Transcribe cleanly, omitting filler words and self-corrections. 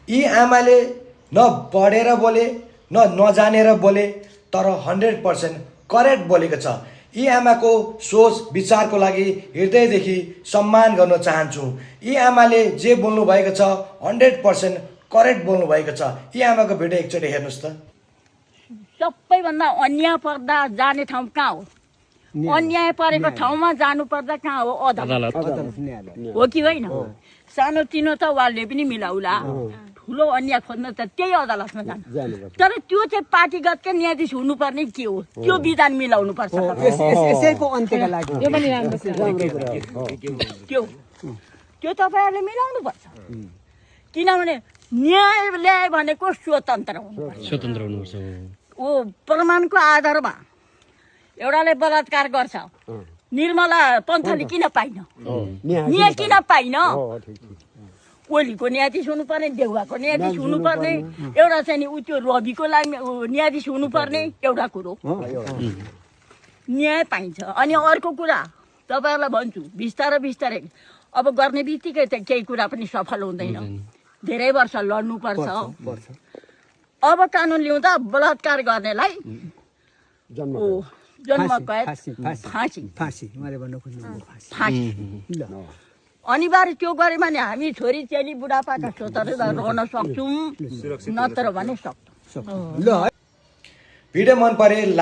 यी आमाले न पढेर बोले न नजानेर बोले तर 100% करेक्ट बोलेको छ। यी आमाको सोच विचारको लागि हृदयदेखि सम्मान गर्न चाहन्छु। यी आमाले जे बोल्नुभएको छ 100% करेक्ट बोल्नुभएको छ। यी आमाको भिडियो एकचोटि हेर्नुहोस् त। सबैभन्दा अन्याय पर्दा जाने ठाउँ कहाँ हो? अन्याय परेको ठाउँमा जानु पर्दा कहाँ हो? अदालत हो कि होइन? सानो तिनो त उहाँले पनि मिलाउला, ठुलो अन्याय खोज्न त त्यही अदालतमा जानु। तर त्यो चाहिँ पार्टीगतकै न्यायाधीश हुनुपर्ने के हो? त्यो विधान मिलाउनु पर्छ। यसैको अन्त्यका लागि त्यो तपाईँहरूले मिलाउनु पर्छ। किनभने न्याय ल्याए भनेको स्वतन्त्र हुनुपर्छ। ओ प्रमाणको आधारमा एउटाले बलात्कार गर्छ, निर्मला पन्थले किन पाइन? न्याय किन पाइन? ओलीको न्यायाधीश हुनुपर्ने, देउवाको न्यायाधीश हुनुपर्ने, एउटा चाहिँ नि उ त्यो रविको लागि न्यायाधीश हुनुपर्ने एउटा कुरो न्याय पाइन्छ। अनि अर्को कुरा तपाईँहरूलाई भन्छु, बिस्तारै बिस्तारै अब गर्ने बित्तिकै त केही कुरा पनि सफल हुँदैन, धेरै वर्ष लड्नुपर्छ। अब कानुन ल्याउँदा बलात्कार गर्नेलाई जन्म कैद, फाँसी अनिवार्य त्यो गऱ्यो भने हामी छोरी चेली बुढापाका स्वतन्त्र रहन सक्छौँ, नत्र भने सक्छौँ। भिडियो मन परे